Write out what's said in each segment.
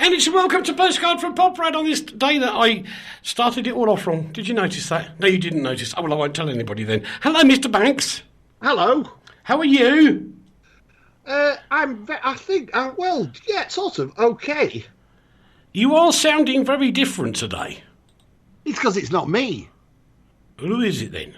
And it's welcome to Postcard From Poprad on this day that I started it all off wrong. Did you notice that? No, you didn't notice. Oh, well, I won't tell anybody then. Hello, Mr. Banks. Hello. How are you? Sort of okay. You are sounding very different today. It's because it's not me. Who is it then?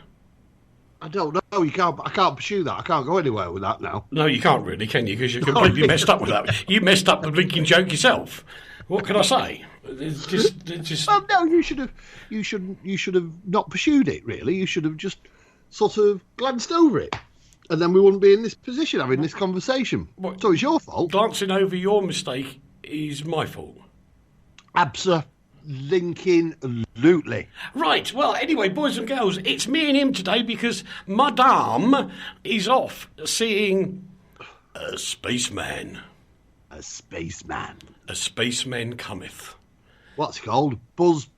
I don't know. I can't pursue that. I can't go anywhere with that now. No, you can't really, can you? Because you're completely messed up with that. You messed up the blinking joke yourself. What can I say? It's just. Well, no, you should have not pursued it. Really, you should have just sort of glanced over it, and then we wouldn't be in this position having this conversation. What? So it's your fault. Glancing over your mistake is my fault. Absolutely. Right, well, anyway, boys and girls, it's me and him today because Madame is off seeing a spaceman. A spaceman. A spaceman cometh. What's it called? Buzz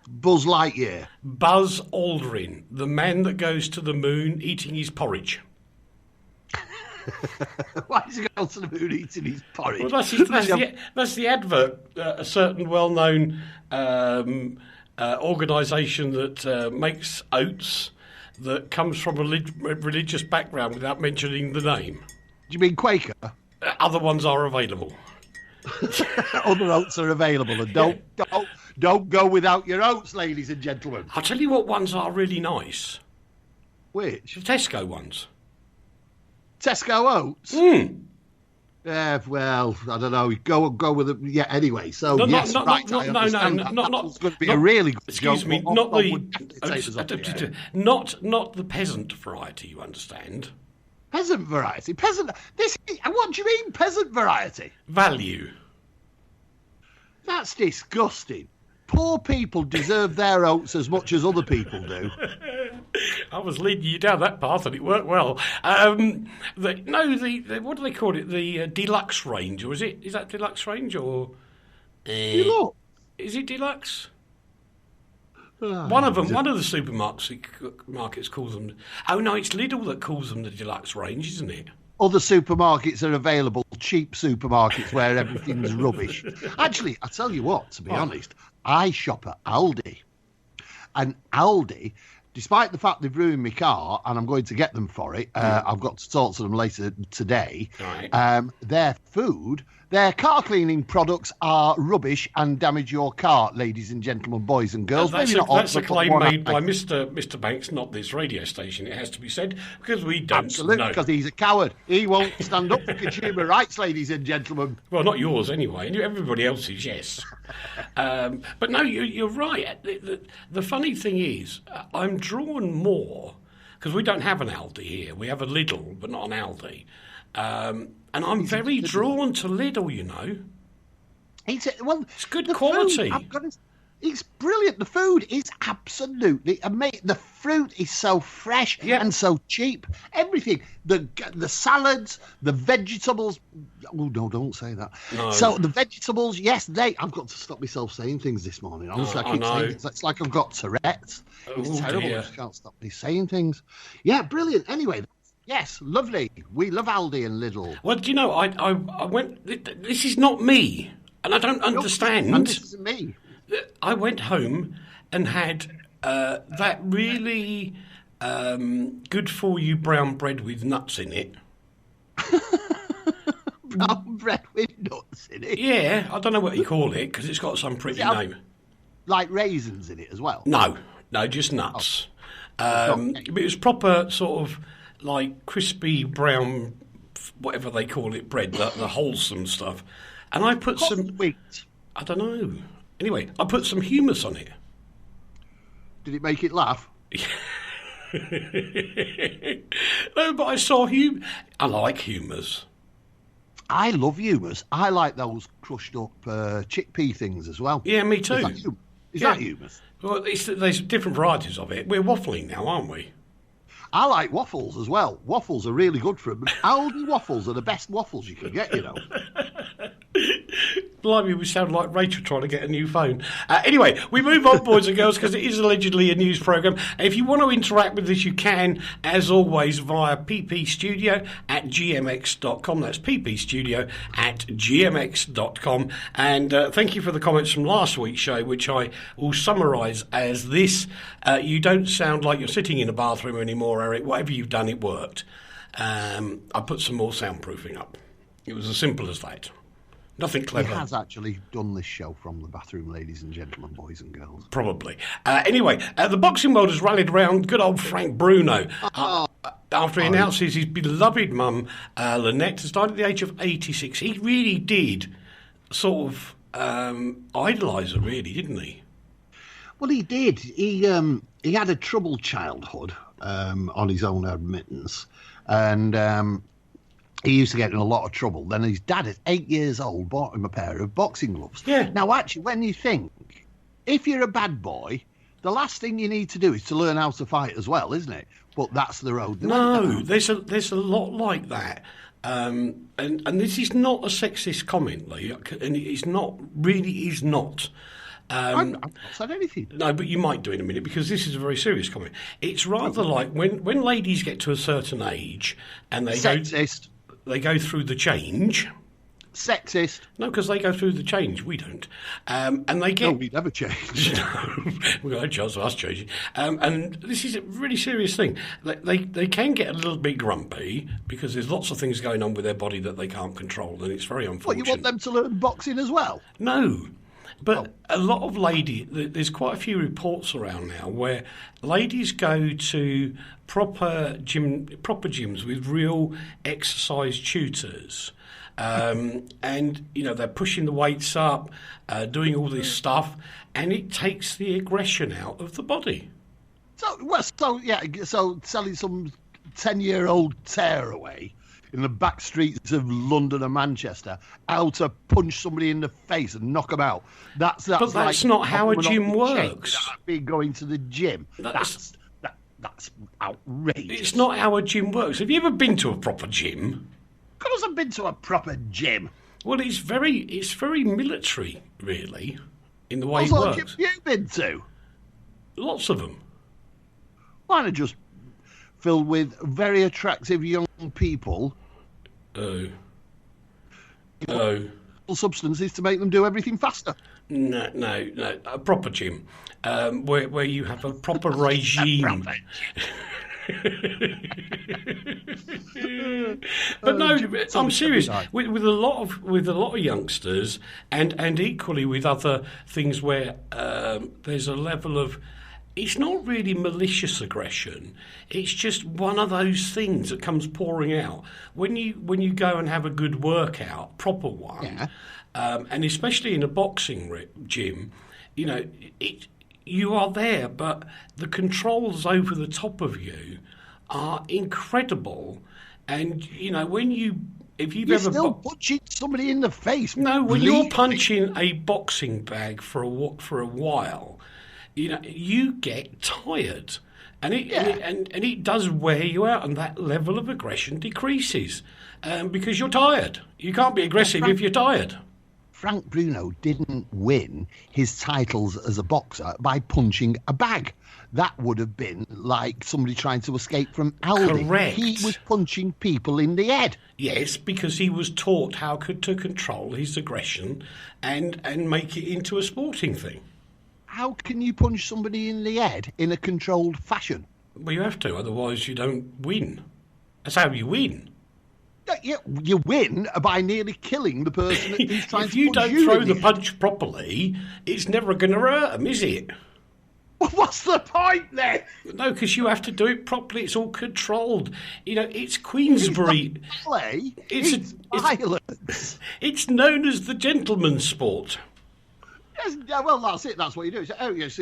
Lightyear. Buzz Aldrin, the man that goes to the moon eating his porridge. Why is he going to the moon eating his porridge? Well, that's the advert. A certain well-known organisation that makes oats that comes from a religious background without mentioning the name. Do you mean Quaker? Other ones are available. Other oats are available, and don't go without your oats, ladies and gentlemen. I'll tell you what ones are really nice. Which? The Tesco ones. Tesco oats? Well, I don't know. Go with it. Yeah, anyway. So, no, yes, not right. No, It's going to be a really good excuse joke. me, not the peasant variety, you understand? Peasant variety? What do you mean, peasant variety? Value. That's disgusting. Poor people deserve their oats as much as other people do. I was leading you down that path and it worked well. What do they call it? The deluxe range, or is that deluxe range or? Look. Is it deluxe? One of the supermarkets calls them. Oh no, it's Lidl that calls them the deluxe range, isn't it? Other supermarkets are available, cheap supermarkets where everything's rubbish. Actually, I tell you what, to be honest, I shop at Aldi. And Aldi, despite the fact they've ruined my car, and I'm going to get them for it, I've got to talk to them later today, right. Their car cleaning products are rubbish and damage your car, ladies and gentlemen, boys and girls. That's a claim made by Mr. Banks, not this radio station, it has to be said, because we don't Absolutely, because he's a coward. He won't stand up for consumer rights, ladies and gentlemen. Well, not yours anyway, everybody else's, yes. But no, you're right. The funny thing is, I'm drawn more, because we don't have an Aldi here. We have a Lidl, but not an Aldi. And I'm very drawn to Lidl, you know. It's good quality. It's brilliant. The food is absolutely amazing. The fruit is so fresh and so cheap. Everything. The salads, the vegetables. Oh, no, don't say that. No. So the vegetables, yes, I've got to stop myself saying things this morning. Honestly, I keep saying it's like I've got Tourette's. It's terrible. Dear. I just can't stop me saying things. Yeah, brilliant. Anyway, yes, lovely. We love Aldi and Lidl. Well, do you know, I went... This is not me, and I don't understand. And this isn't me. I went home and had that really good-for-you brown bread with nuts in it. Brown bread with nuts in it? Yeah, I don't know what you call it, because it's got some pretty name. Like raisins in it as well? No, just nuts. But it was proper sort of... like crispy brown, whatever they call it, bread, the wholesome stuff. And I put some... wheat. I don't know. Anyway, I put some hummus on it. Did it make it laugh? No, but I saw I like hummus. I love hummus. I like those crushed up chickpea things as well. Yeah, me too. Is that hummus? Well, there's different varieties of it. We're waffling now, aren't we? I like waffles as well. Waffles are really good for them. Aldi waffles are the best waffles you can get, you know. Blimey, we sound like Rachel trying to get a new phone. Anyway, we move on, boys and girls, because it is allegedly a news programme. If you want to interact with us, you can, as always, via ppstudio@gmx.com. That's ppstudio@gmx.com. And thank you for the comments from last week's show, which I will summarise as this. You don't sound like you're sitting in a bathroom anymore, Eric. Whatever you've done, it worked. I put some more soundproofing up. It was as simple as that. Nothing clever. He has actually done this show from the bathroom, ladies and gentlemen, boys and girls. Probably. Anyway, the boxing world has rallied around good old Frank Bruno after he announces his beloved mum, Lynette, has died at the age of 86. He really did sort of idolise her, really, didn't he? Well, he did. He had a troubled childhood, on his own admittance, and he used to get in a lot of trouble. Then his dad, at 8 years old, bought him a pair of boxing gloves. Yeah. Now, actually, when you think, if you're a bad boy, the last thing you need to do is to learn how to fight as well, isn't it? But that's the road. No, there's a lot like that. And this is not a sexist comment, Leigh, and it's not, really is not. I've not said anything. No, but you might do in a minute, because this is a very serious comment. It's rather like when ladies get to a certain age and they go through the change. Sexist. No, because they go through the change. We don't. And they get... No, we never change. No, we've got no chance of us changing. And this is a really serious thing. They can get a little bit grumpy because there's lots of things going on with their body that they can't control, and it's very unfortunate. What, you want them to learn boxing as well? No. But a lot of there's quite a few reports around now where ladies go to proper gyms with real exercise tutors, and they're pushing the weights up, doing all this stuff, and it takes the aggression out of the body. So selling some 10-year-old tearaway in the back streets of London and Manchester, how to punch somebody in the face and knock them out. That's like not how a gym works. Being going to the gym. That's outrageous. It's not how a gym works. Have you ever been to a proper gym? Of course I've been to a proper gym. Well, it's very military, really, in the way it what works. What gyms have you been to? Lots of them. Mine are just filled with very attractive young people. Substances to make them do everything faster. No. A proper gym, where you have a proper regime. But no, I'm serious. With a lot of youngsters, and equally with other things where there's a level of. It's not really malicious aggression. It's just one of those things that comes pouring out when you go and have a good workout, proper one, yeah. And especially in a boxing gym, you are there, but the controls over the top of you are incredible. And if you're still punching somebody in the face. No, when you're punching a boxing bag for a while. You get tired, and it does wear you out, and that level of aggression decreases because you're tired. You can't be aggressive if you're tired. Frank Bruno didn't win his titles as a boxer by punching a bag. That would have been like somebody trying to escape from Aldi. Correct. He was punching people in the head. Yes, because he was taught how to control his aggression and make it into a sporting thing. How can you punch somebody in the head in a controlled fashion? Well, you have to, otherwise you don't win. That's how you win. You win by nearly killing the person who's trying to punch you. If you don't throw the punch properly, it's never going to hurt them, is it? Well, what's the point then? No, because you have to do it properly. It's all controlled. It's Queensbury. It's not ballet. It's violence. It's known as the gentleman's sport. Yes, well, that's it. That's what you do. So, yes,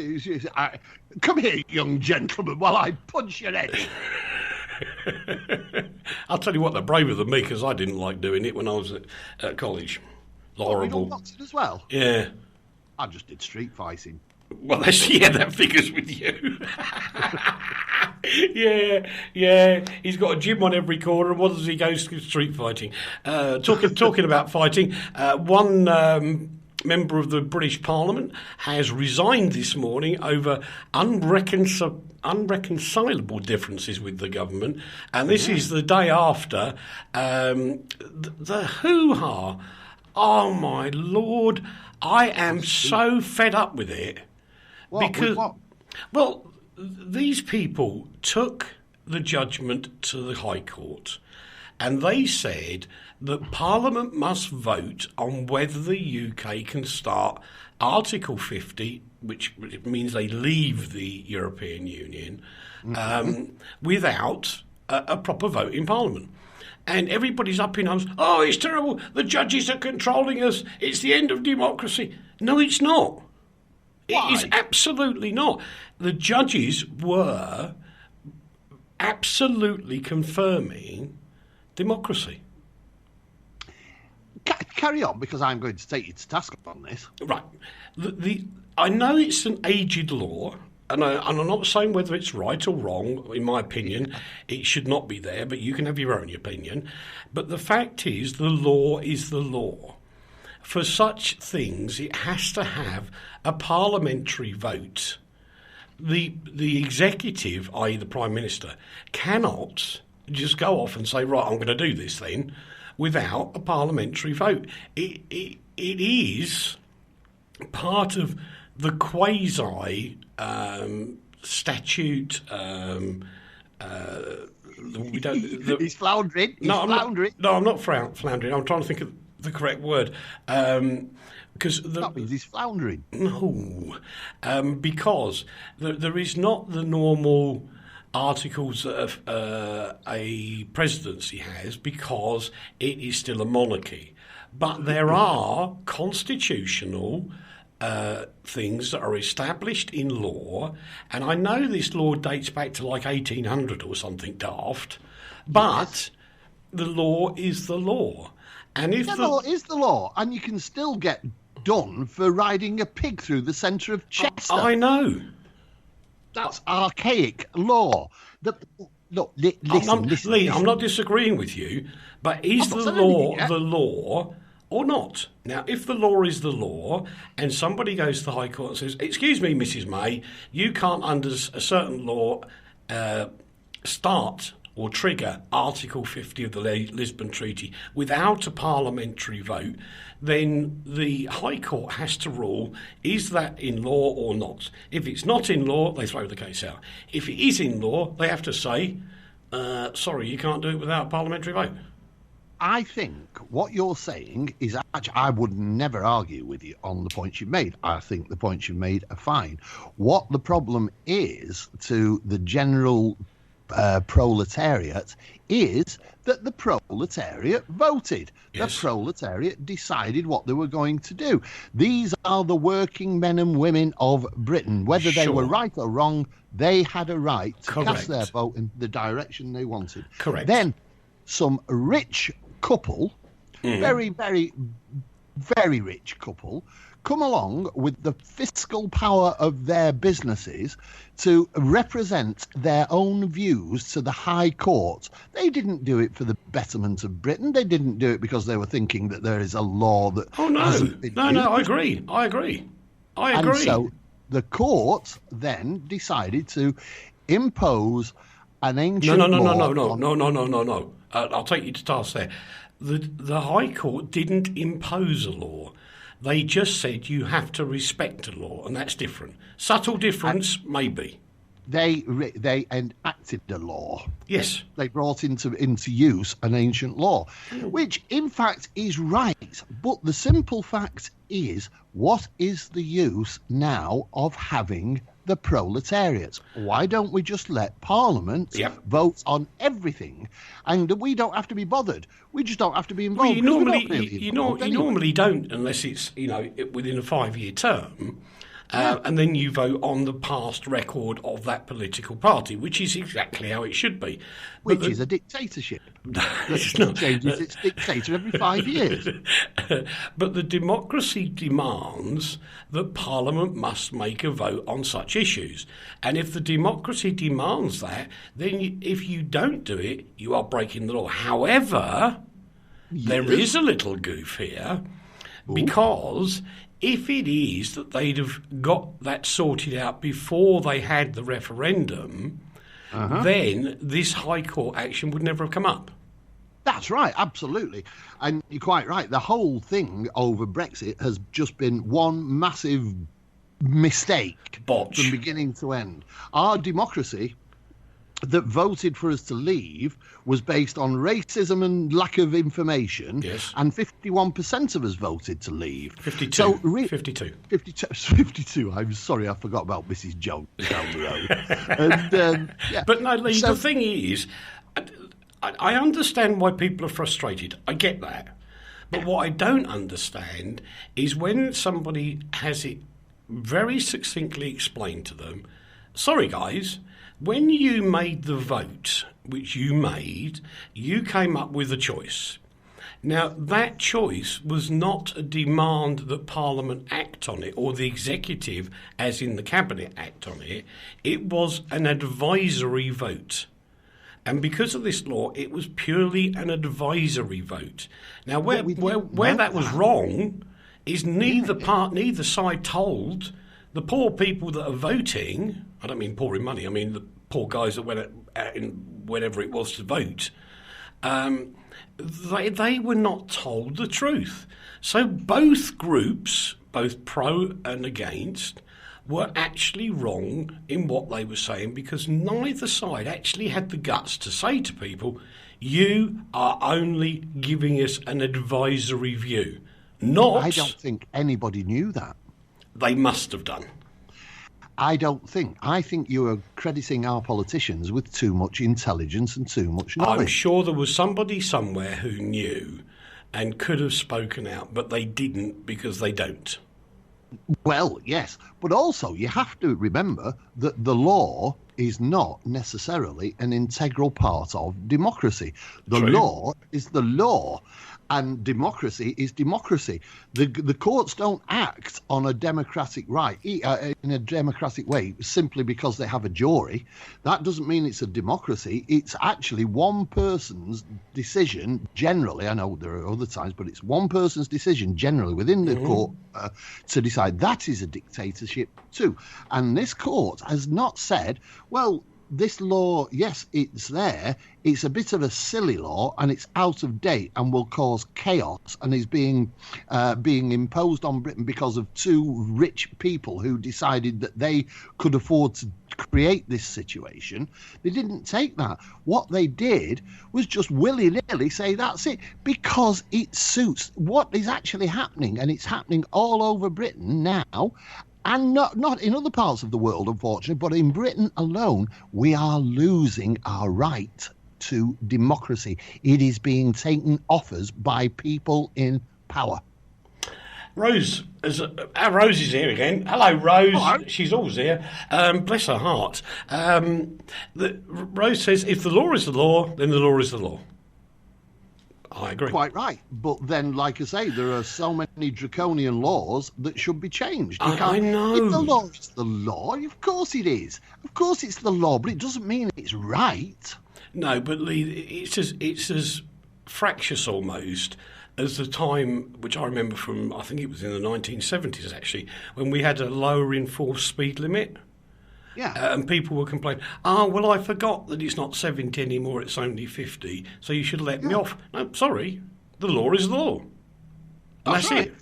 come here, young gentleman, while I punch your head. I'll tell you what, they're braver than me, because I didn't like doing it when I was at college. Horrible. You boxing as well? Yeah. I just did street fighting. Well, that figures with you. Yeah. He's got a gym on every corner, and what does he go street fighting? Talking about fighting, one member of the British Parliament has resigned this morning over unreconcilable differences with the government, and this is the day after the hoo-ha. Oh my Lord, I am so fed up with it. Well, these people took the judgment to the High Court, and they said that Parliament must vote on whether the UK can start Article 50, which means they leave the European Union, without a proper vote in Parliament. And everybody's up in arms. Oh, it's terrible. The judges are controlling us. It's the end of democracy. No, it's not. Why? It is absolutely not. The judges were absolutely confirming democracy. Carry on, because I'm going to take you to task on this. Right. I know it's an aged law, and I'm not saying whether it's right or wrong. In my opinion, it should not be there, but you can have your own opinion. But the fact is, the law is the law. For such things, it has to have a parliamentary vote. The executive, i.e. the Prime Minister, cannot just go off and say, right, I'm going to do this then, without a parliamentary vote. It is part of the quasi statute. He's floundering. I'm not floundering. I'm trying to think of the correct word. Because that means he's floundering. No, because there is not the normal articles that a presidency has, because it is still a monarchy. But there are constitutional things that are established in law, and I know this law dates back to like 1800 or something daft, but the law is the law. And if the law is the law, and you can still get done for riding a pig through the centre of Chester. I know. That's archaic law. Listen, Leigh, I'm not disagreeing with you, but is the law the law or not? Now, if the law is the law, and somebody goes to the High Court and says, excuse me, Mrs May, you can't, under a certain law, start or trigger Article 50 of the Lisbon Treaty without a parliamentary vote, then the High Court has to rule, is that in law or not? If it's not in law, they throw the case out. If it is in law, they have to say, sorry, you can't do it without a parliamentary vote. I think what you're saying is, actually, I would never argue with you on the points you've made. I think the points you've made are fine. What the problem is to the general proletariat is that the proletariat voted. Yes. The proletariat decided what they were going to do. These are the working men and women of Britain. Whether they were right or wrong, they had a right to cast their vote in the direction they wanted. Correct. Then some rich couple, very, very, very rich couple, come along with the fiscal power of their businesses to represent their own views to the High Court. They didn't do it for the betterment of Britain. They didn't do it because they were thinking that there is a law that hasn't been used. I agree. And so the court then decided to impose an ancient law. No. I'll take you to task there. The High Court didn't impose a law. They just said you have to respect a law, and that's different. Subtle difference, maybe. They enacted a law. Yes. They brought into use an ancient law, which in fact is right. But the simple fact is, what is the use now of having the proletariat? Why don't we just let Parliament vote on everything, and we don't have to be bothered? We just don't have to be involved. Well, you normally don't, unless it's within a 5-year term. And then you vote on the past record of that political party, which is exactly how it should be. Which is a dictatorship. It's not. Changes its dictator every 5 years. But the democracy demands that Parliament must make a vote on such issues. And if the democracy demands that, then if you don't do it, you are breaking the law. However, there is a little goof here, because if it is that they'd have got that sorted out before they had the referendum, then this High Court action would never have come up. That's right, absolutely. And you're quite right. The whole thing over Brexit has just been one massive mistake Botch. from beginning to end. Our democracy that voted for us to leave was based on racism and lack of information, and 51% of us voted to leave. 52. So 52. 52. I'm sorry, I forgot about Mrs. Jones down the road. And, But no, Leigh, the thing is, I understand why people are frustrated. I get that. But what I don't understand is when somebody has it very succinctly explained to them, sorry guys, when you made the vote, which you made, you came up with a choice. Now, that choice was not a demand that Parliament act on it, or the executive, as in the Cabinet, act on it. It was an advisory vote. And because of this law, it was purely an advisory vote. Now, where that was wrong is neither side told the poor people that are voting, I don't mean poor in money, I mean the poor guys that went out in whenever it was to vote, they were not told the truth. So both groups, both pro and against, were actually wrong in what they were saying, because neither side actually had the guts to say to people, you are only giving us an advisory view. Not. I don't think anybody knew that. They must have done. I don't think. I think you are crediting our politicians with too much intelligence and too much knowledge. I'm sure there was somebody somewhere who knew and could have spoken out, but they didn't because they don't. Well, yes, but also you have to remember that the law is not necessarily an integral part of democracy. The law is the law, and democracy is democracy. The courts don't act on a democratic in a democratic way simply because they have a jury. That doesn't mean it's a democracy. It's actually one person's decision generally. I know there are other times, but it's one person's decision generally within the court to decide. That is a dictatorship too. And this court has not said, well, this law, yes, it's there. It's a bit of a silly law and it's out of date and will cause chaos and is being imposed on Britain because of two rich people who decided that they could afford to create this situation. They didn't take that. What they did was just willy-nilly say that's it, because it suits what is actually happening, and it's happening all over Britain now. And not in other parts of the world, unfortunately, but in Britain alone, we are losing our right to democracy. It is being taken off us by people in power. Rose is here again. Hello, Rose. Hello. She's always here. Bless her heart. Rose says, if the law is the law, then the law is the law. I agree. Quite right. But then, like I say, there are so many draconian laws that should be changed. I know. If the law is the law, of course it is. Of course it's the law, but it doesn't mean it's right. No, but Leigh, it's as fractious almost as the time, which I remember from, I think it was in the 1970s actually, when we had a lower enforced speed limit. Yeah. And people were complaining, well, I forgot that it's not 70 anymore, it's only 50, so you should let me off. No, sorry, the law is the law. That's right. it.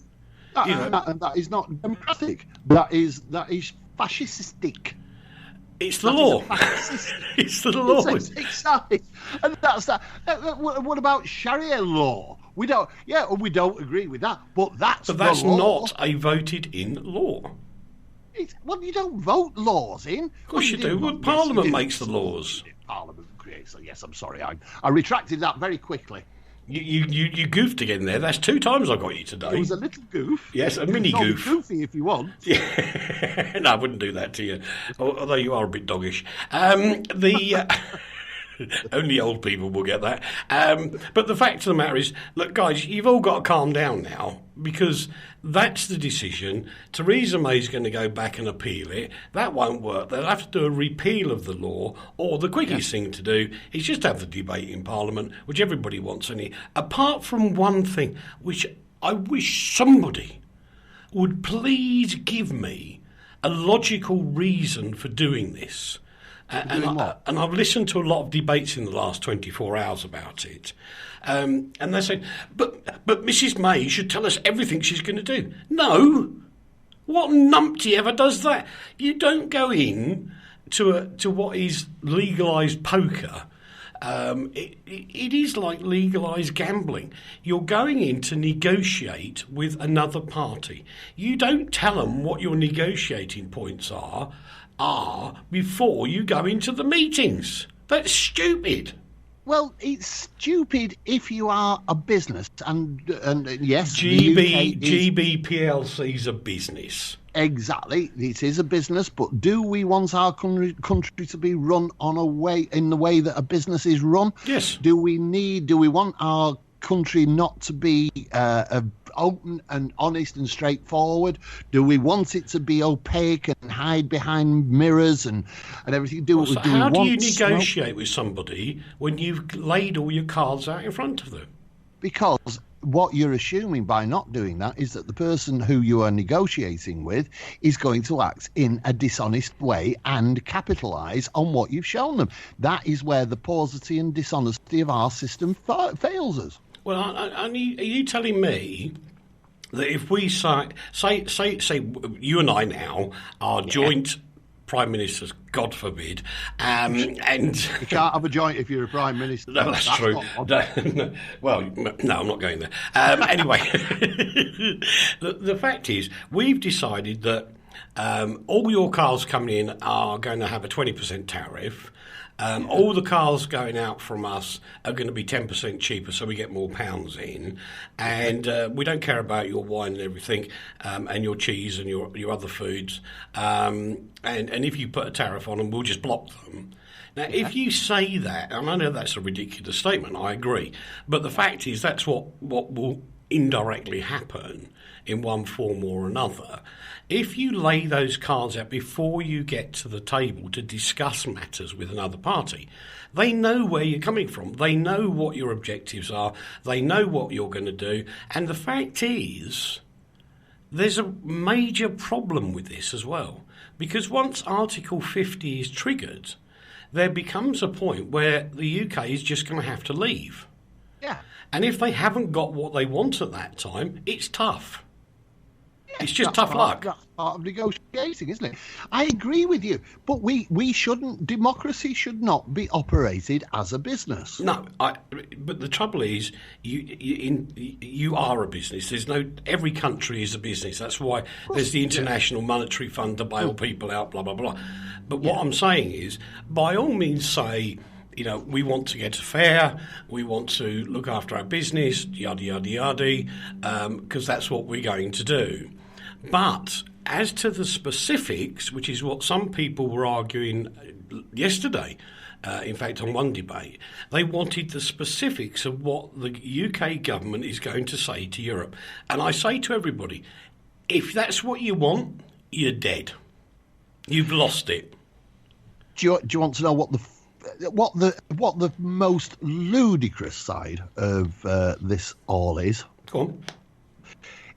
That is not democratic. That is fascistic. It's the law. It's the law. Exactly. And that's that. What about Sharia law? We don't agree with that, but that's law. Not a voted in law. Well, you don't vote laws in. Of course you do. Well, Parliament makes the laws. Parliament creates them. Yes, I'm sorry. I retracted that very quickly. You goofed again there. That's 2 times I got you today. It was a little goof. Yes, a mini goof. Goofy if you want. Yeah. No, I wouldn't do that to you, although you are a bit doggish. Only old people will get that. But the fact of the matter is, look, guys, you've all got to calm down now, because that's the decision. Theresa May's going to go back and appeal it. That won't work. They'll have to do a repeal of the law, or the quickest thing to do is just have the debate in Parliament, which everybody wants. Apart from one thing, which I wish somebody would please give me a logical reason for doing this. And I've listened to a lot of debates in the last 24 hours about it. And they say, but Mrs May should tell us everything she's going to do. No. What numpty ever does that? You don't go in to what is legalised poker. It is like legalised gambling. You're going in to negotiate with another party. You don't tell them what your negotiating points are before you go into the meetings. That's stupid. Well, it's stupid if you are a business, and yes, GB PLC's a business. Exactly, it is a business. But do we want our country to be run in the way that a business is run? Yes. Do we want our country not to be open and honest and straightforward? Do we want it to be opaque and hide behind mirrors and everything? How do you negotiate with somebody when you've laid all your cards out in front of them? Because what you're assuming by not doing that is that the person who you are negotiating with is going to act in a dishonest way and capitalise on what you've shown them. That is where the paucity and dishonesty of our system fails us. Well, are you telling me that if we say you and I now are joint prime ministers, God forbid, and you can't have a joint if you're a prime minister. No, that's true. No, well, no, I'm not going there. Anyway, the fact is, we've decided that all your cars coming in are going to have a 20% tariff. All the cars going out from us are going to be 10% cheaper, so we get more pounds in. And we don't care about your wine and everything, and your cheese and your other foods. And if you put a tariff on them, we'll just block them. Now, if you say that, and I know that's a ridiculous statement, I agree, but the fact is that's what will indirectly happen in one form or another. If you lay those cards out before you get to the table to discuss matters with another party, they know where you're coming from. They know what your objectives are. They know what you're going to do. And the fact is, there's a major problem with this as well. Because once Article 50 is triggered, there becomes a point where the UK is just going to have to leave. Yeah. And if they haven't got what they want at that time, it's tough. It's just tough luck. That's part of negotiating, isn't it? I agree with you, but we shouldn't. Democracy should not be operated as a business. No, but the trouble is, you are a business. Every country is a business. That's why there's the International Monetary Fund to bail people out. Blah blah blah. But what I'm saying is, by all means, say, we want to get fair, we want to look after our business, yada, yada, yada, because that's what we're going to do. But as to the specifics, which is what some people were arguing yesterday, in fact, on one debate, they wanted the specifics of what the UK government is going to say to Europe. And I say to everybody, if that's what you want, you're dead. You've lost it. Do you want to know what the most ludicrous side of this all is? Go on.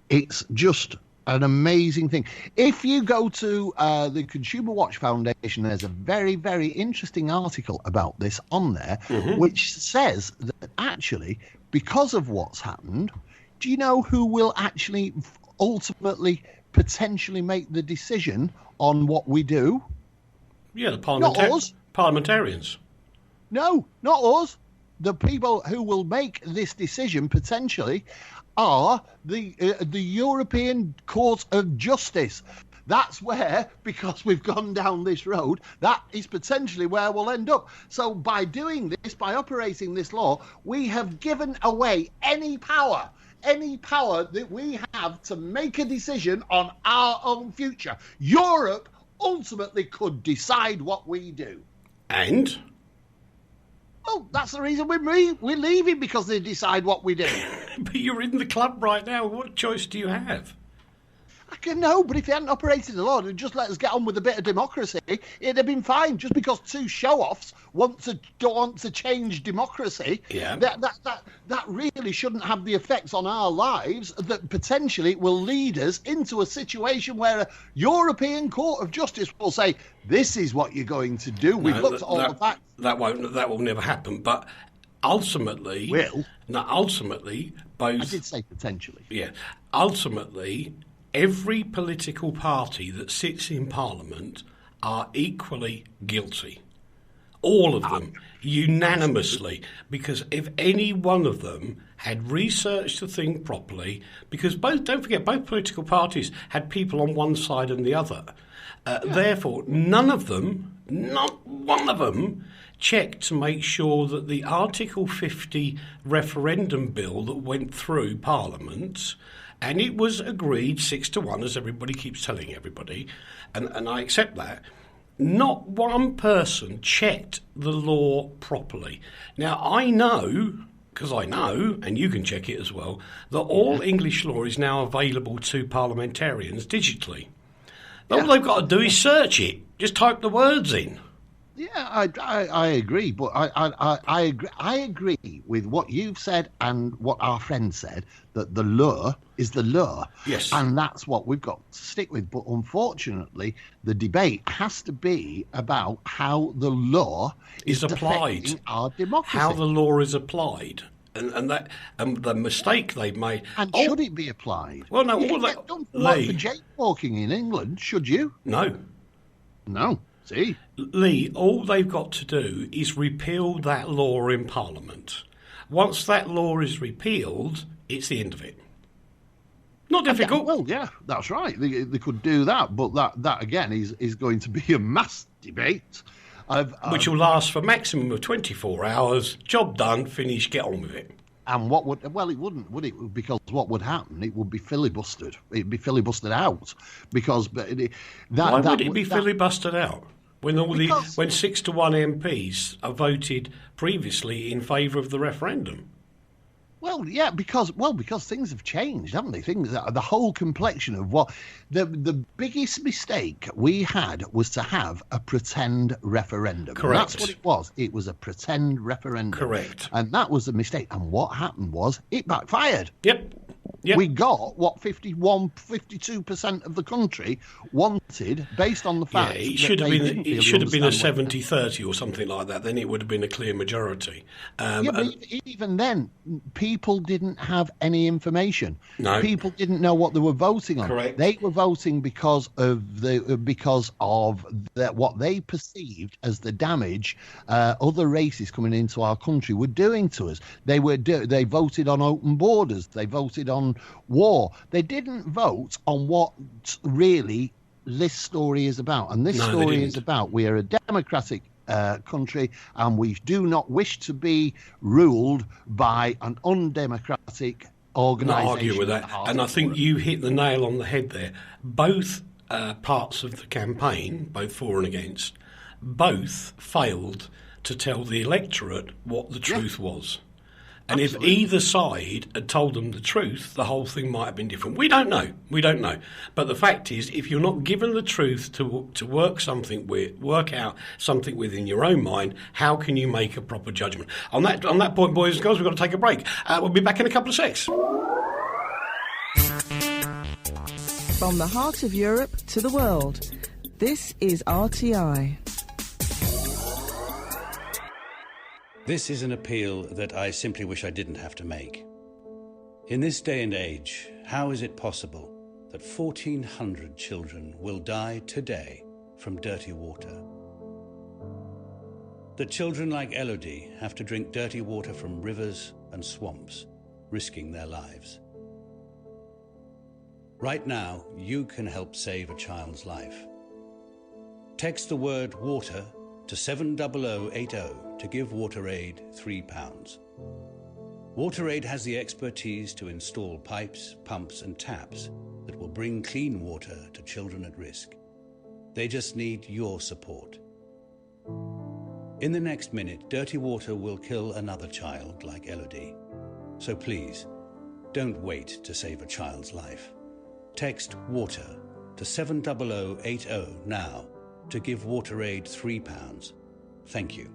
It's just an amazing thing. If you go to the Consumer Watch Foundation, there's a very, very interesting article about this on there, which says that actually, because of what's happened, do you know who will actually ultimately potentially make the decision on what we do? Yeah, not us. Parliamentarians. No, not us. The people who will make this decision potentially are the European Court of Justice. that's where, because we've gone down this road, that is potentially where we'll end up. So by doing this, by operating this law, we have given away any power that we have to make a decision on our own future. Europe ultimately could decide what we do. And? Well, that's the reason we're leaving, because they decide what we do. But you're in the club right now. What choice do you have? I can know, but if they hadn't operated the law and just let us get on with a bit of democracy, it'd have been fine. Just because two show-offs want to change democracy, that really shouldn't have the effects on our lives that potentially will lead us into a situation where a European Court of Justice will say, this is what you're going to do. We've looked at all the facts. That will never happen. But ultimately, both. I did say potentially. Yeah. Ultimately, every political party that sits in Parliament are equally guilty. All of them, unanimously. Because if any one of them had researched the thing properly, because don't forget, both political parties had people on one side and the other. Therefore, not one of them, checked to make sure that the Article 50 referendum bill that went through Parliament, and it was agreed 6-1, as everybody keeps telling everybody, and I accept that, not one person checked the law properly. Now, I know, because I know, and you can check it as well, that all English law is now available to parliamentarians digitally. All they've got to do is search it. Just type the words in. Yeah, I agree, but I agree with what you've said and what our friend said, that the law is the law. Yes. And that's what we've got to stick with. But unfortunately, the debate has to be about how the law is applied, our democracy. How the law is applied. And the mistake they've made. And should it be applied? Well, no, you get done for jaywalking in England, should you? No. See? Leigh, all they've got to do is repeal that law in Parliament. Once that law is repealed, it's the end of it. Not difficult. Well, yeah, that's right. They could do that, but that again is going to be a mass debate. Which will last for maximum of 24 hours. Job done, finish, get on with it. And it wouldn't, would it? Because what would happen? It would be filibustered. It'd be filibustered out. Because why would it be filibustered out? When 6-1 MPs are voted previously in favour of the referendum. Well, yeah, because things have changed, haven't they? The whole complexion of what the biggest mistake we had was to have a pretend referendum. Correct. And that's what it was. It was a pretend referendum. Correct. And that was a mistake. And what happened was it backfired. Yep. We got what 52% of the country wanted, based on the fact it should have been a 70-30 or something like that. Then it would have been a clear majority. But even then, people didn't have any information. No. People didn't know what they were voting on. Correct. They were voting because of what they perceived as the damage other races coming into our country were doing to us. They voted on open borders. They voted on war. They didn't vote on what really this story is about. And this story is about, we are a democratic country, and we do not wish to be ruled by an undemocratic organisation. Not argue with that. And I think you hit the nail on the head there. Both parts of the campaign, both for and against, both failed to tell the electorate what the truth was. And Absolutely. If either side had told them the truth, the whole thing might have been different. We don't know. But the fact is, if you're not given the truth to work out something within your own mind, how can you make a proper judgment? On that point, boys and girls, we've got to take a break. We'll be back in a couple of secs. From the heart of Europe to the world, this is RTI. This is an appeal that I simply wish I didn't have to make. In this day and age, how is it possible that 1,400 children will die today from dirty water? That children like Elodie have to drink dirty water from rivers and swamps, risking their lives. Right now, you can help save a child's life. Text the word water to 70080 to give WaterAid £3. WaterAid has the expertise to install pipes, pumps and taps that will bring clean water to children at risk. They just need your support. In the next minute, dirty water will kill another child like Elodie. So please, don't wait to save a child's life. Text water to 70080 now to give WaterAid £3. Thank you.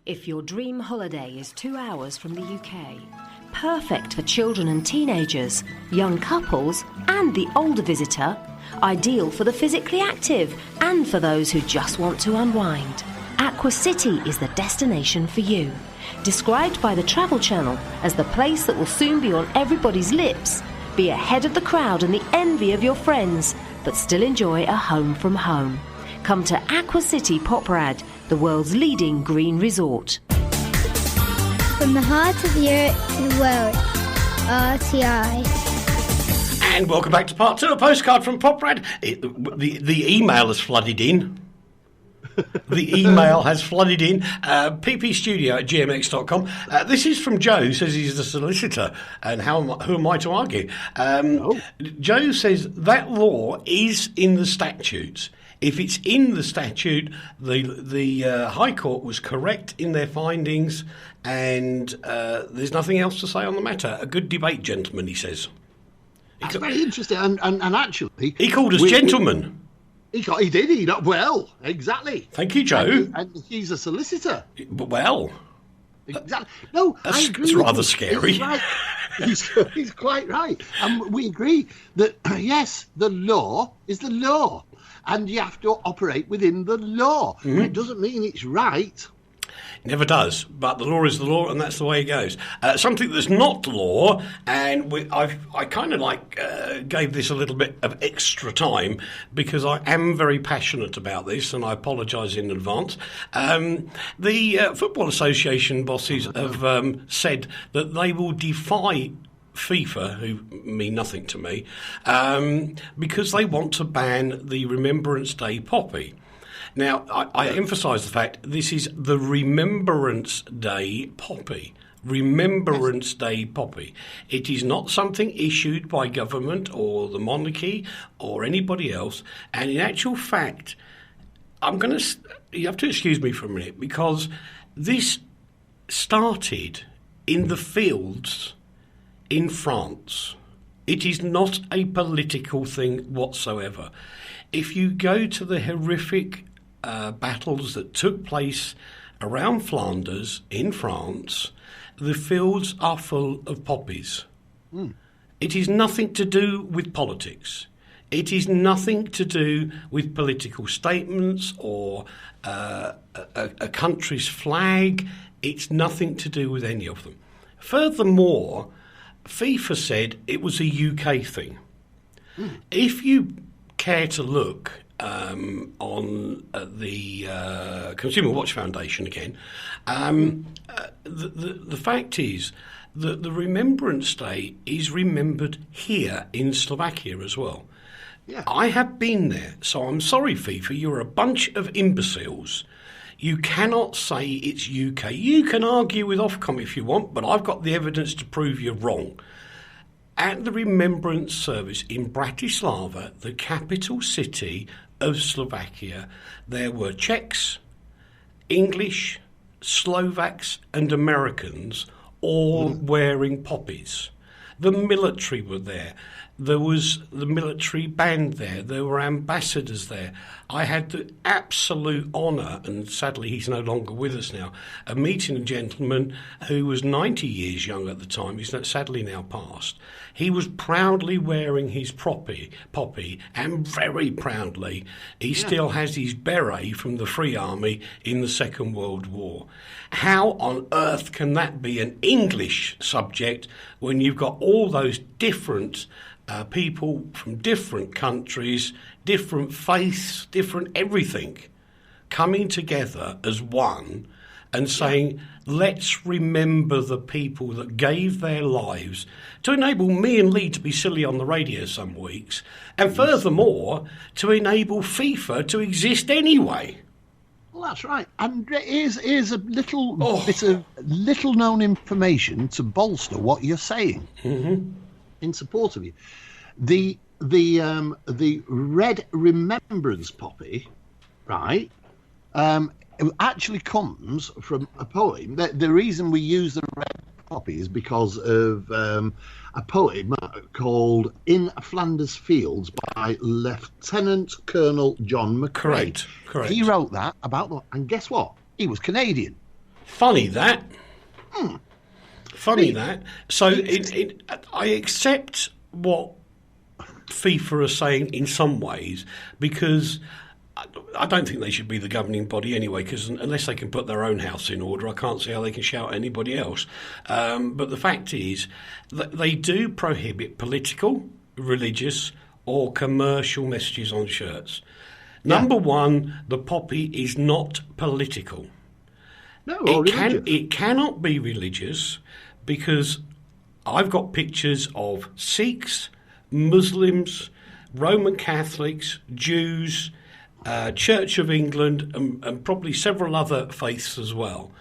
If your dream holiday is 2 hours from the UK, perfect for children and teenagers, young couples and the older visitor, ideal for the physically active and for those who just want to unwind, Aqua City is the destination for you. Described by the Travel Channel as the place that will soon be on everybody's lips, be ahead of the crowd and the envy of your friends, but still enjoy a home from home. Come to Aqua City Poprad, the world's leading green resort. From the heart of Europe to the world, RTI. And welcome back to part 2 of Postcard from Poprad. The email has flooded in. The email has flooded in. ppstudio@gmx.com. This is from Joe, who says he's the solicitor. And who am I to argue? Joe says that law is in the statutes. If it's in the statute, the High Court was correct in their findings, and there's nothing else to say on the matter. A good debate, gentlemen, he says. That's very interesting, and actually... He called us gentlemen. He did. Well, exactly. Thank you, Joe. And he's a solicitor. Well... Exactly. No, I agree. It's rather scary. He's right. He's quite right. And we agree that, yes, the law is the law. And you have to operate within the law. Mm-hmm. It doesn't mean it's right. It never does, but the law is the law, and that's the way it goes. Something that's not law, and I kind of gave this a little bit of extra time because I am very passionate about this, and I apologise in advance. The Football Association bosses have said that they will defy FIFA, who mean nothing to me, because they want to ban the Remembrance Day poppy. Now, I emphasise the fact this is the Remembrance Day poppy. Remembrance Day poppy. It is not something issued by government or the monarchy or anybody else. And in actual fact, you have to excuse me for a minute, because this started in the fields in France. It is not a political thing whatsoever. If you go to the horrific battles that took place around Flanders in France, the fields are full of poppies. Mm. It is nothing to do with politics. It is nothing to do with political statements or a country's flag. It's nothing to do with any of them. Furthermore, FIFA said it was a UK thing. Mm. If you care to look on the Consumer Watch Foundation again, the fact is that the Remembrance Day is remembered here in Slovakia as well. Yeah. I have been there, so I'm sorry, FIFA, you're a bunch of imbeciles. You cannot say it's UK. You can argue with Ofcom if you want, but I've got the evidence to prove you're wrong. At the Remembrance Service in Bratislava, the capital city of Slovakia, there were Czechs, English, Slovaks and Americans all wearing poppies. The military were there. There was the military band there. There were ambassadors there. I had the absolute honour, and sadly he's no longer with us now, of meeting a gentleman who was 90 years young at the time. He's sadly now passed. He was proudly wearing his poppy, and very proudly he still has his beret from the Free Army in the Second World War. How on earth can that be an English subject when you've got all those different people from different countries, different faiths, different everything, coming together as one and saying, let's remember the people that gave their lives to enable me and Leigh to be silly on the radio some weeks, and furthermore, to enable FIFA to exist anyway. Well, that's right. And here's a little bit of little-known information to bolster what you're saying in support of you. The red remembrance poppy, right? It actually comes from a poem. The reason we use the red poppy is because of a poem called "In Flanders Fields" by Lieutenant Colonel John McCrae. Correct. He wrote that about, and guess what? He was Canadian. Funny that. Funny that. So I accept what FIFA are saying in some ways, because I don't think they should be the governing body anyway, because unless they can put their own house in order, I can't see how they can shout at anybody else. But the fact is that they do prohibit political, religious or commercial messages on shirts. Number one, the poppy is not political. No, it cannot be religious, because I've got pictures of Sikhs, Muslims, Roman Catholics, Jews, Church of England, and probably several other faiths as well,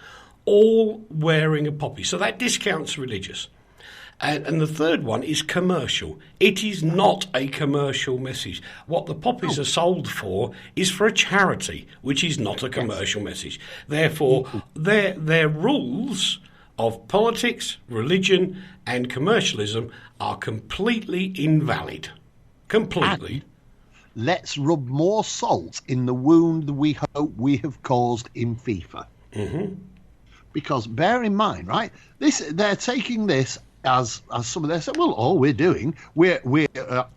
all wearing a poppy. So that discounts religious. And the third one is commercial. It is not a commercial message. What the poppies are sold for is for a charity, which is not a commercial message. Therefore, their rules of politics, religion, and commercialism are completely invalid. Completely. And let's rub more salt in the wound we hope we have caused in FIFA. Because bear in mind, right? They're taking this as some of them say, well, all we're doing, we're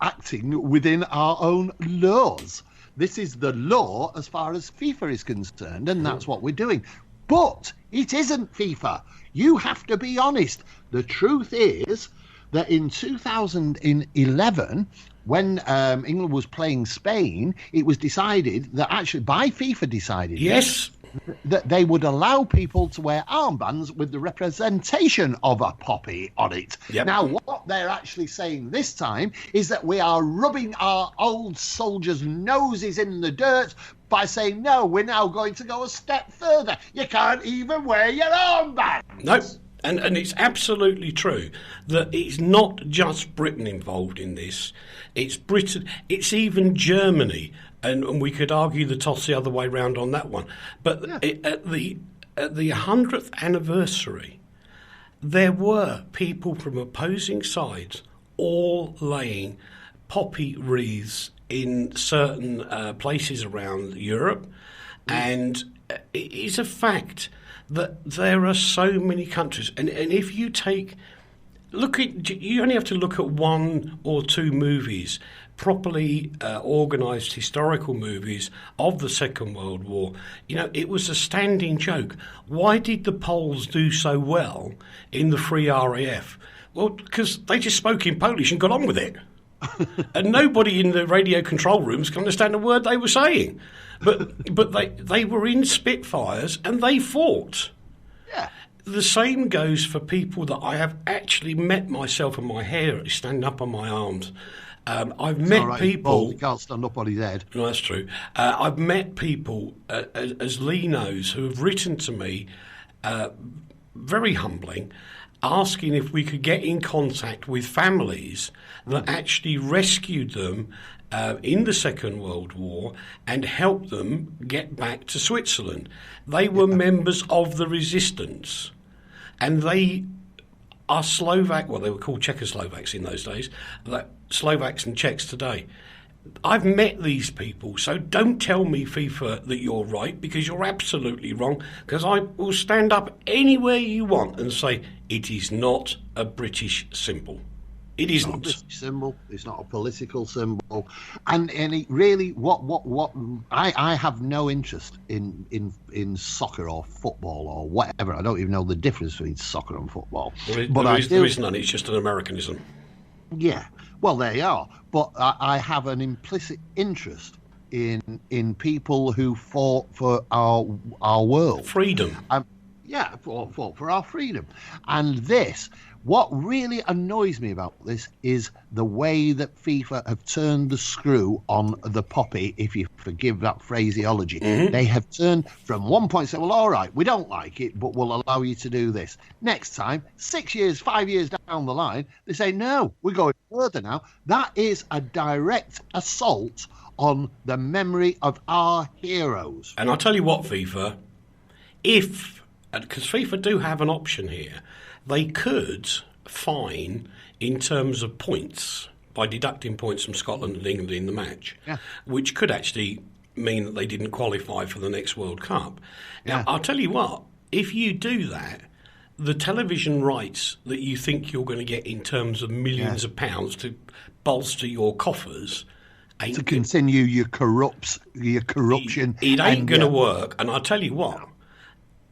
acting within our own laws. This is the law as far as FIFA is concerned, and that's what we're doing. But it isn't FIFA. You have to be honest. The truth is that in 2011, when England was playing Spain, it was decided that actually, by FIFA decided, yes, that they would allow people to wear armbands with the representation of a poppy on it. Yep. Now, what they're actually saying this time is that we are rubbing our old soldiers' noses in the dirt by saying, no, we're now going to go a step further. You can't even wear your armband. No. And it's absolutely true that it's not just Britain involved in this. It's Britain, it's even Germany, and we could argue the toss the other way round on that one. But at the 100th anniversary, there were people from opposing sides all laying poppy wreaths in certain places around Europe, and it is a fact that there are so many countries, and if you you only have to look at one or two movies, properly organised historical movies of the Second World War. You know, it was a standing joke. Why did the Poles do so well in the Free RAF? Well, because they just spoke in Polish and got on with it. And nobody in the radio control rooms can understand a word they were saying. But they were in Spitfires and they fought. Yeah. The same goes for people that I have actually met myself, and my hair is standing up on my arms. I've met people. He can't stand up on his head. No, that's true. I've met people, as Leigh knows, who have written to me, very humbling, asking if we could get in contact with families that actually rescued them in the Second World War and helped them get back to Switzerland. They were members of the resistance, and they are Slovak, well, they were called Czechoslovaks in those days, like Slovaks and Czechs today. I've met these people, so don't tell me, FIFA, that you're right, because you're absolutely wrong, because I will stand up anywhere you want and say it is not a British symbol. It isn't. It's not a British symbol. It's not a political symbol. And it really, I have no interest in soccer or football or whatever. I don't even know the difference between soccer and football. There is none. It's just an Americanism. Yeah. Well, there you are. But I have an implicit interest in people who fought for our world. Freedom. Yeah, for our freedom. And this, what really annoys me about this is the way that FIFA have turned the screw on the poppy, if you forgive that phraseology. Mm-hmm. They have turned from one point, say, well, all right, we don't like it, but we'll allow you to do this. Next time, 6 years, 5 years down the line, they say, no, we're going further now. That is a direct assault on the memory of our heroes. And I'll tell you what, FIFA, because FIFA do have an option here, they could fine in terms of points by deducting points from Scotland and England in the match, which could actually mean that they didn't qualify for the next World Cup. Now, I'll tell you what, if you do that, the television rights that you think you're going to get in terms of millions of pounds to bolster your coffers to continue your corruption. It ain't going to work. And I'll tell you what,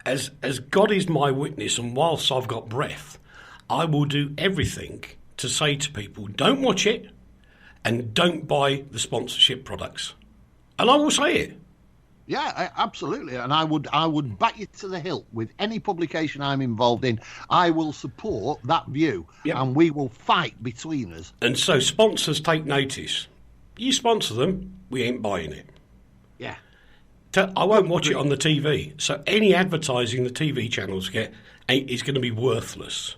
as God is my witness, and whilst I've got breath, I will do everything to say to people, don't watch it and don't buy the sponsorship products. And I will say it. Yeah, absolutely. And I would back you to the hilt with any publication I'm involved in. I will support that view, and we will fight between us. And so sponsors take notice. You sponsor them, we ain't buying it. Yeah. I won't watch it on the TV. So any advertising the TV channels get is going to be worthless.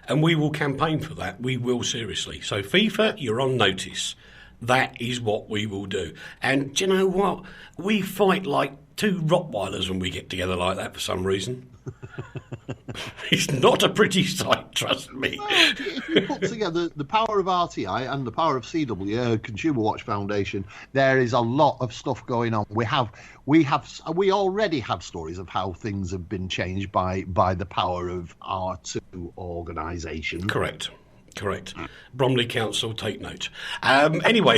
And we will campaign for that. We will, seriously. So FIFA, you're on notice. That is what we will do. And do you know what? We fight like two Rottweilers when we get together like that for some reason. It's not a pretty sight, trust me. Well, if you put together the power of RTI and the power of CW, Consumer Watch Foundation, there is a lot of stuff going on. We already have stories of how things have been changed by the power of our two organisations. Correct. Bromley Council, take note. Anyway,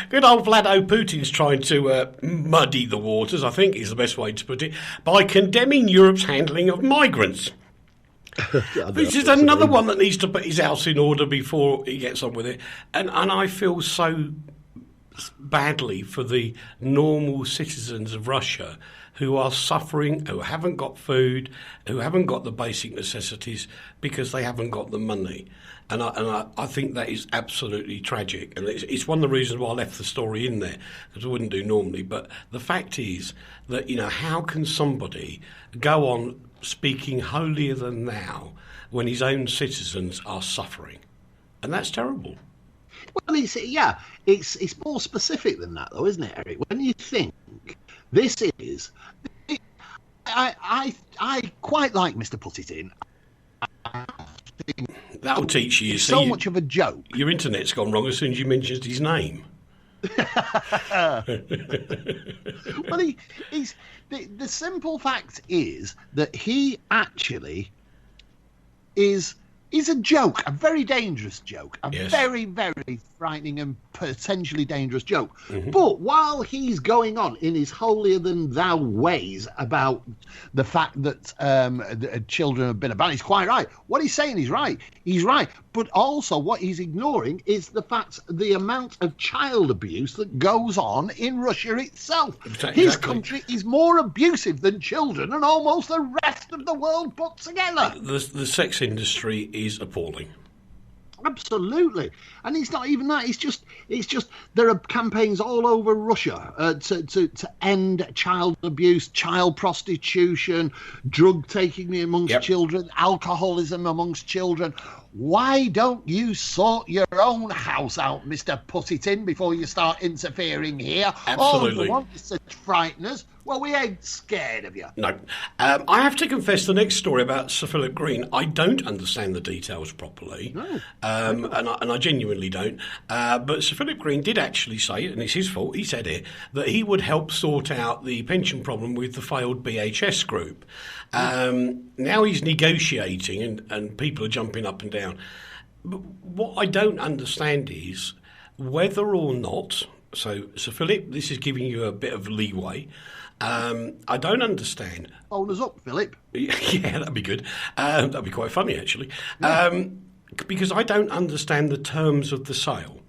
good old Vlado Putin's trying to muddy the waters, I think is the best way to put it, by condemning Europe's handling of migrants. This is another one that needs to put his house in order before he gets on with it. And I feel so badly for the normal citizens of Russia who are suffering, who haven't got food, who haven't got the basic necessities because they haven't got the money. And I think that is absolutely tragic. And it's one of the reasons why I left the story in there, because I wouldn't do normally. But the fact is that, how can somebody go on speaking holier than thou when his own citizens are suffering? And that's terrible. Well, it's more specific than that, though, isn't it, Eric? When you think this is, I quite like Mr. Put It In. That'll teach you. So much of a joke. Your internet's gone wrong as soon as you mentioned his name. Well, he's the simple fact is that he actually is a joke, a very dangerous joke, very, very frightening and potentially dangerous joke. Mm-hmm. But while he's going on in his holier-than-thou ways about the fact that children have been abandoned, he's quite right. What he's saying is right. He's right. But also what he's ignoring is the amount of child abuse that goes on in Russia itself. Exactly. His country is more abusive than children and almost the rest of the world put together. The sex industry is appalling. Absolutely. And it's not even that. It's just there are campaigns all over Russia to end child abuse, child prostitution, drug taking amongst children, alcoholism amongst children. Why don't you sort your own house out, Mr. Put It In, before you start interfering here? Absolutely. Oh, you want to frighten us? Well, we ain't scared of you. No. I have to confess the next story about Sir Philip Green, I don't understand the details properly. No. And I genuinely don't. But Sir Philip Green did actually say, and it's his fault, he said it, that he would help sort out the pension problem with the failed BHS group. Now he's negotiating and people are jumping up and down. But what I don't understand is whether or not, so Sir Philip, this is giving you a bit of leeway. I don't understand. Phone us up, Philip. Yeah, that'd be good. That'd be quite funny, actually. Because I don't understand the terms of the sale.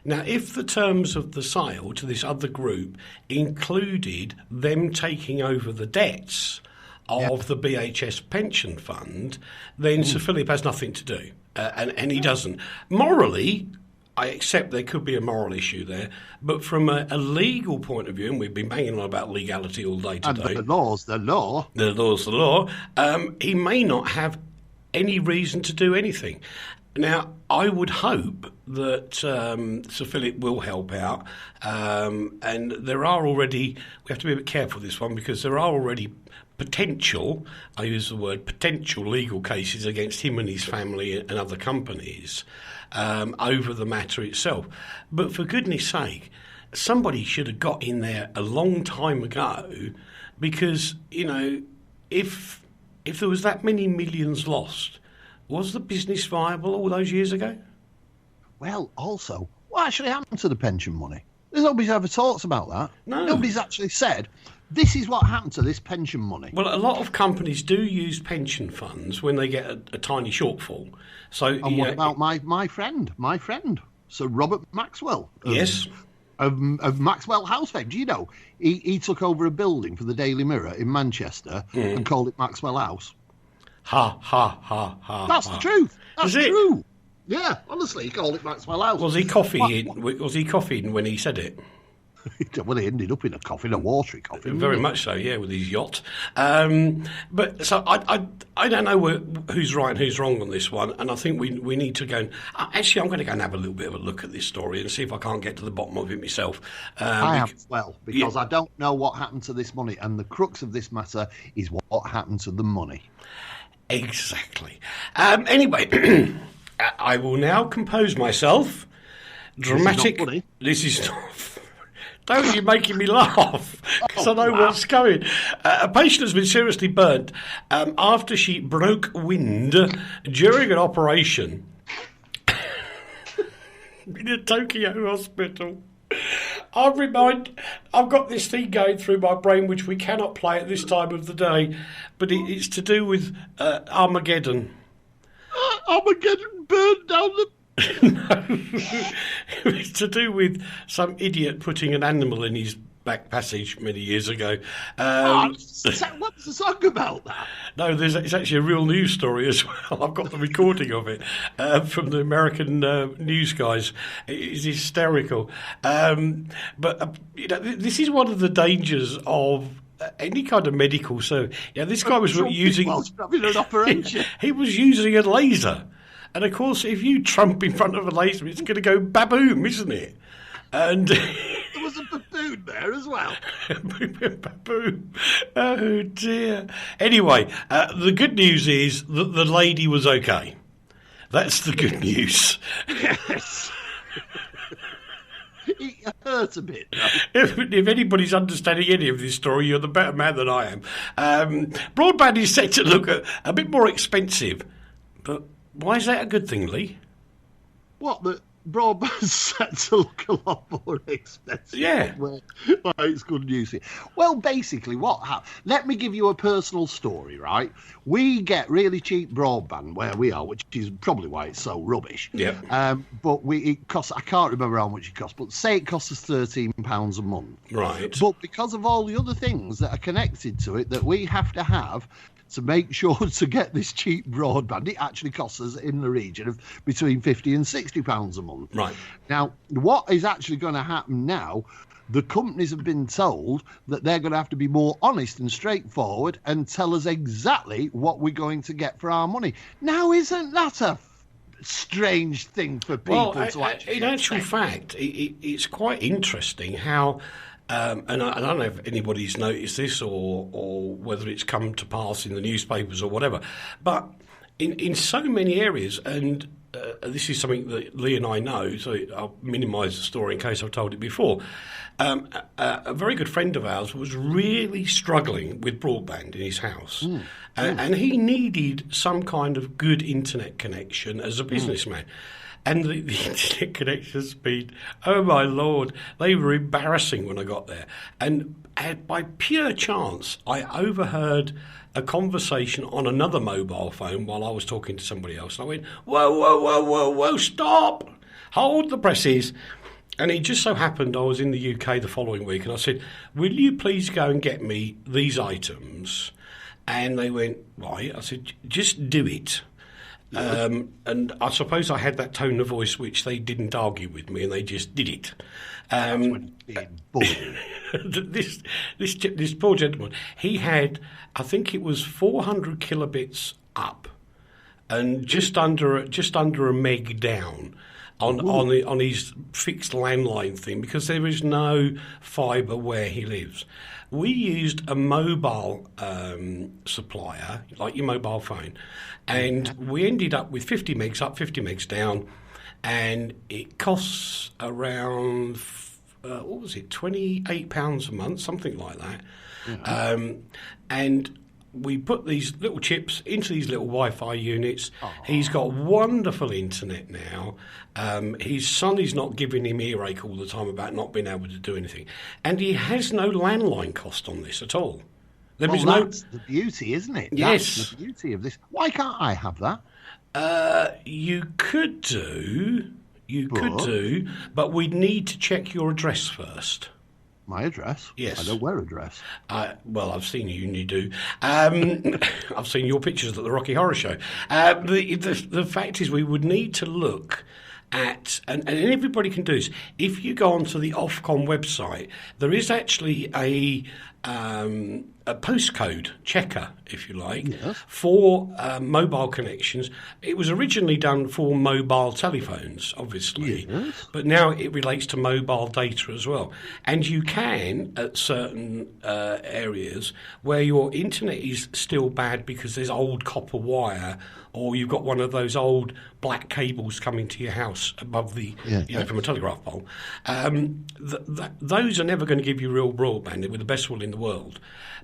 Now, if the terms of the sale to this other group included them taking over the debts of the BHS pension fund, then Sir Philip has nothing to do, and he doesn't. Morally, I accept there could be a moral issue there, but from a legal point of view, and we've been banging on about legality all day today. And the law's the law. The law's the law. He may not have any reason to do anything. Now, I would hope that Sir Philip will help out, and there are already, we have to be a bit careful with this one, because there are already potential, I use the word potential, legal cases against him and his family and other companies over the matter itself. But for goodness sake, somebody should have got in there a long time ago, because, you know, if there was that many millions lost, was the business viable all those years ago? Well, also, what actually happened to the pension money? Nobody's ever talked about that. No. Nobody's actually said, this is what happened to this pension money. Well, a lot of companies do use pension funds when they get a tiny shortfall. So, and what about my friend, Sir Robert Maxwell? Yes. Of Maxwell House fame. Do you know, he took over a building for the Daily Mirror in Manchester and called it Maxwell House. Ha, ha, ha, ha. That's the truth. That's true. It? Yeah, honestly, he called it Maxwell House. Was he coffeeing when he said it? Well, he ended up in a watery coffin. Very much so, yeah, with his yacht. But so I don't know who's right and who's wrong on this one, and I think we need to go. And, actually, I'm going to go and have a little bit of a look at this story and see if I can't get to the bottom of it myself. I have as well, because I don't know what happened to this money, and the crux of this matter is what happened to the money. Exactly. Anyway, I will now compose myself. Dramatic. This is not. Don't you making me laugh, because I know what's going. A patient has been seriously burnt after she broke wind during an operation in a Tokyo hospital. I've got this thing going through my brain which we cannot play at this time of the day, but it's to do with Armageddon. Armageddon burned down the... No, it's to do with some idiot putting an animal in his back passage many years ago. What's the song about that? No, it's actually a real news story as well. I've got the recording of it from the American news guys. It's hysterical. But this is one of the dangers of any kind of medical service. Yeah, this guy was using having an operation. He was using a laser. And, of course, if you trump in front of a laser, it's going to go baboom, isn't it? And there was a baboon there as well. Baboon. Oh, dear. Anyway, the good news is that the lady was okay. That's the good news. Yes. It hurt a bit, though. If anybody's understanding any of this story, you're the better man than I am. Broadband is set to look a bit more expensive, but... why is that a good thing, Leigh? What, the broadband's set to look a lot more expensive? Yeah. Why it's good news here. Well, basically, what happened... let me give you a personal story, right? We get really cheap broadband where we are, which is probably why it's so rubbish. Yeah. But it costs... I can't remember how much it costs, but say it costs us £13 a month. Right. But because of all the other things that are connected to it that we have to have... to make sure to get this cheap broadband, it actually costs us in the region of between £50 and £60 a month. Right. Now, what is actually going to happen now, the companies have been told that they're going to have to be more honest and straightforward and tell us exactly what we're going to get for our money. Now, isn't that a strange thing for people to actually in actual fact, it's quite interesting how... and I don't know if anybody's noticed this or whether it's come to pass in the newspapers or whatever, but in so many areas, and this is something that Leigh and I know, so I'll minimise the story in case I've told it before. A very good friend of ours was really struggling with broadband in his house, and he needed some kind of good internet connection as a businessman. And the internet connection speed, oh my Lord, they were embarrassing when I got there. And by pure chance, I overheard a conversation on another mobile phone while I was talking to somebody else. And I went, whoa, stop! Hold the presses. And it just so happened I was in the UK the following week, and I said, will you please go and get me these items? And they went, right. I said, just do it. And I suppose I had that tone of voice which they didn't argue with me, and they just did it. This poor gentleman, he had, I think it was 400 kilobits up, and just under a meg down on his fixed landline thing, because there is no fibre where he lives. We used a mobile supplier, like your mobile phone, and we ended up with 50 megs up, 50 megs down, and it costs around, £28 a month, something like that. Mm-hmm. And we put these little chips into these little Wi-Fi units. Oh. He's got wonderful internet now. His son is not giving him earache all the time about not being able to do anything. And he has no landline cost on this at all. That's the beauty, isn't it? Yes. That's the beauty of this. Why can't I have that? You could do, but we'd need to check your address first. My address? Yes. I don't wear a dress. Well, I've seen you and you do. I've seen your pictures at the Rocky Horror Show. The fact is we would need to look at, and everybody can do this, if you go onto the Ofcom website, there is actually a postcode checker, if you like, yes, for mobile connections. It was originally done for mobile telephones, obviously, yes, but now it relates to mobile data as well. And you can, at certain areas where your internet is still bad because there's old copper wire, or you've got one of those old black cables coming to your house above the, from a telegraph pole, those are never going to give you real broadband with the best will in the world.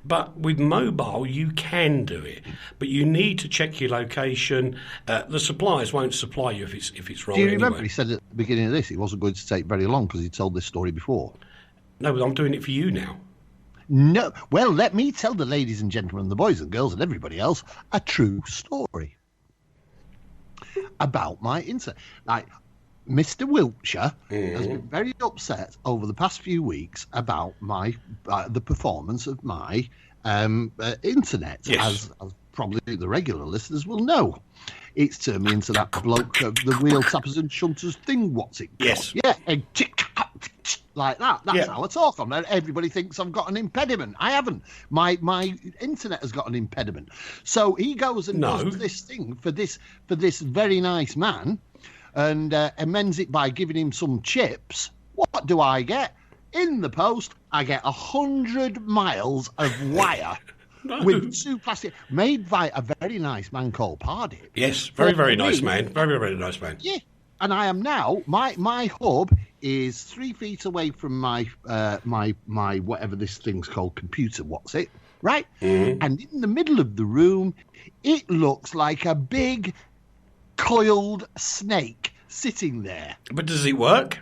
But with mobile, you can do it, but you need to check your location. The suppliers won't supply you if it's wrong. Do you remember anyway. He said at the beginning of this it wasn't going to take very long because he told this story before? No, but I'm doing it for you now. No, well, let me tell the ladies and gentlemen, the boys and girls and everybody else, a true story about my internet. Like, Mr. Wiltsher has been very upset over the past few weeks about my the performance of my internet, yes, as probably the regular listeners will know. It's turned me into that bloke of the wheel tappers and shunters thing. What's it called? Yes. Yeah, like that. That's how I talk on there. Everybody thinks I've got an impediment. I haven't. My internet has got an impediment. So he goes and does this thing for this very nice man, and amends it by giving him some chips. What do I get? In the post, I get 100 miles of wire with two plastic, made by a very nice man called Pardy. Yes, very nice man. Very nice man. Yeah, and I am now, my hub is 3 feet away from my whatever this thing's called, computer, what's it, right? Mm-hmm. And in the middle of the room, it looks like a big coiled snake sitting there. But does it work?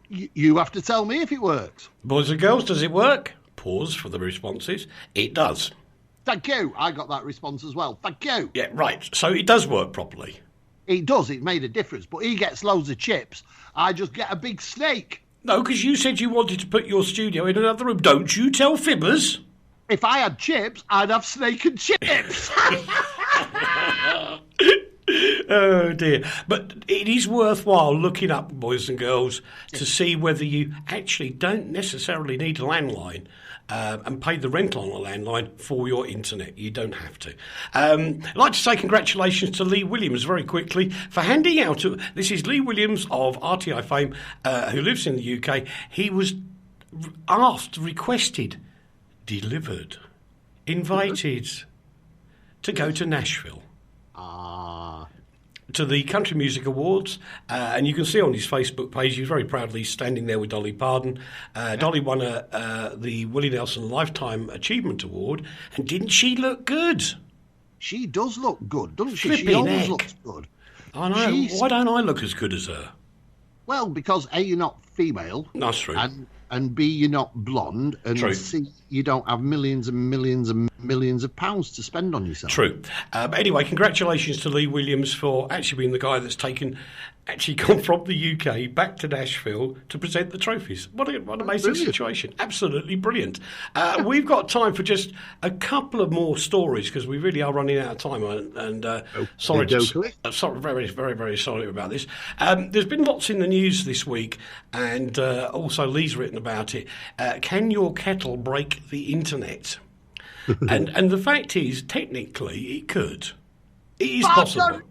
You have to tell me if it works. Boys and girls, does it work? Pause for the responses. It does. Thank you. I got that response as well. Thank you. Yeah, right. So it does work properly. It does. It made a difference. But he gets loads of chips. I just get a big snake. No, because you said you wanted to put your studio in another room. Don't you tell fibbers. If I had chips, I'd have snake and chips. Oh, dear. But it is worthwhile looking up, boys and girls, to see whether you actually don't necessarily need a landline and pay the rental on a landline for your internet. You don't have to. I'd like to say congratulations to Leigh Williams very quickly for handing out... This is Leigh Williams of RTI fame, who lives in the UK. He was asked, requested, delivered, invited to go to Nashville. To the Country Music Awards, and you can see on his Facebook page he's very proudly standing there with Dolly Parton. Dolly won the Willie Nelson Lifetime Achievement Award, and didn't she look good? She does look good, doesn't she? Flipping she always heck. Looks good. I know. Why don't I look as good as her? Well, because A, you're not female. That's true. And B, you're not blonde, and True. C, you don't have millions and millions and millions of pounds to spend on yourself. True. Anyway, congratulations to Leigh Williams for actually being the guy that's taken actually gone from the UK back to Nashville to present the trophies. What an amazing situation. Absolutely brilliant. We've got time for just a couple of more stories because we really are running out of time. Sorry, very, very, very sorry about this. There's been lots in the news this week, and also Leigh's written about it. Can your kettle break the internet? and the fact is, technically, it could. It is possible.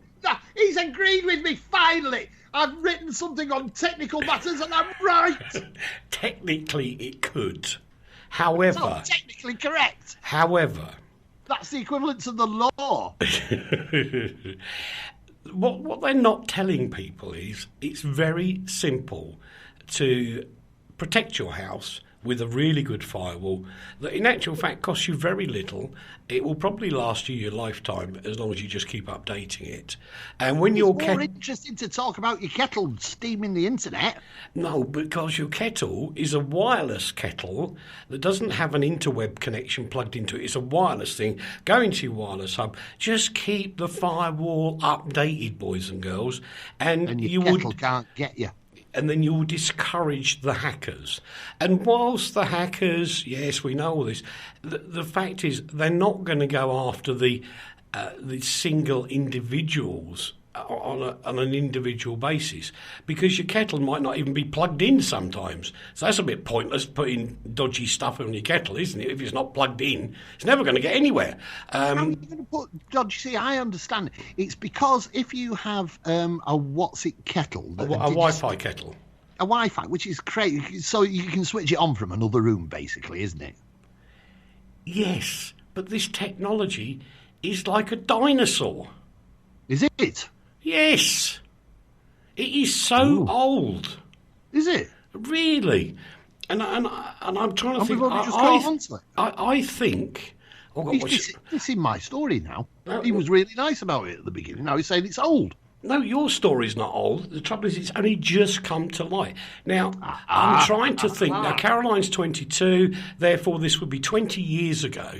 He's agreed with me, finally. I've written something on technical matters and I'm right. Technically, it could. However... It's not technically correct. However... That's the equivalent to the law. What they're not telling people is it's very simple to protect your house with a really good firewall that in actual fact costs you very little. It will probably last you your lifetime as long as you just keep updating it. And when it's more interesting to talk about your kettle steaming the internet. No, because your kettle is a wireless kettle that doesn't have an interweb connection plugged into it. It's a wireless thing. Go into your wireless hub. Just keep the firewall updated, boys and girls. And your kettle can't get you. And then you'll discourage the hackers. And whilst the hackers, yes, we know all this, the fact is they're not going to go after the single individuals on an individual basis because your kettle might not even be plugged in sometimes. So that's a bit pointless putting dodgy stuff on your kettle, isn't it? If it's not plugged in, it's never going to get anywhere. How are you going to put dodgy? See, I understand. It's because if you have a what's-it kettle... A Wi-Fi kettle. A Wi-Fi, which is crazy. So you can switch it on from another room, basically, isn't it? Yes, but this technology is like a dinosaur. Is it? Yes. It is so old. Is it? Really? And I'm trying to think. I think... Oh God, it's in my story now. He was really nice about it at the beginning. Now he's saying it's old. No, your story's not old. The trouble is it's only just come to light. Now, I'm trying to think. Now, Caroline's 22, therefore this would be 20 years ago.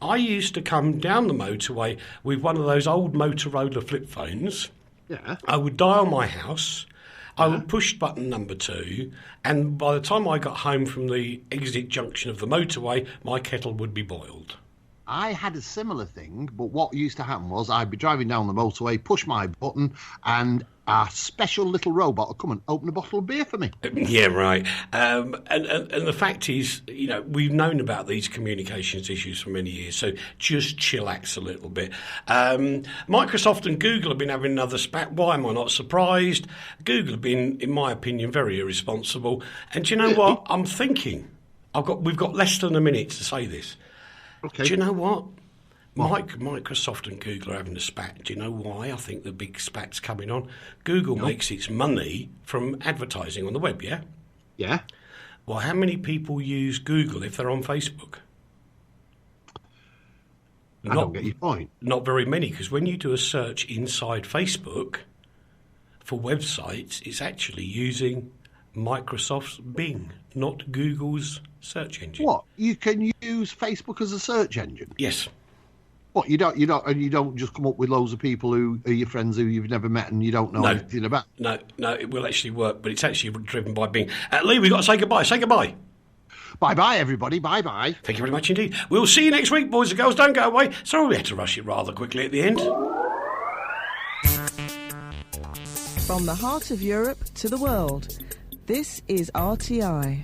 I used to come down the motorway with one of those old Motorola flip phones. Yeah. I would dial my house. I would push button number 2, and by the time I got home from the exit junction of the motorway, my kettle would be boiled. I had a similar thing, but what used to happen was I'd be driving down the motorway, push my button, and a special little robot would come and open a bottle of beer for me. Yeah, right. And the fact is, you know, we've known about these communications issues for many years, so just chillax a little bit. Microsoft and Google have been having another spat. Why am I not surprised? Google have been, in my opinion, very irresponsible. And do you know what? I'm thinking, we've got less than a minute to say this. Okay. Do you know what? Microsoft and Google are having a spat. Do you know why I think the big spat's coming on? Google makes its money from advertising on the web, yeah? Yeah. Well, how many people use Google if they're on Facebook? I don't get your point. Not very many, because when you do a search inside Facebook for websites, it's actually using Microsoft's Bing, not Google's search engine. What? You can use Facebook as a search engine? Yes. What, you don't just come up with loads of people who are your friends who you've never met and you don't know anything about? No, it will actually work, but it's actually driven by Bing. Leigh, we've got to say goodbye. Say goodbye. Bye-bye, everybody. Bye-bye. Thank you very much indeed. We'll see you next week, boys and girls. Don't go away. Sorry we had to rush it rather quickly at the end. From the heart of Europe to the world, this is RTI.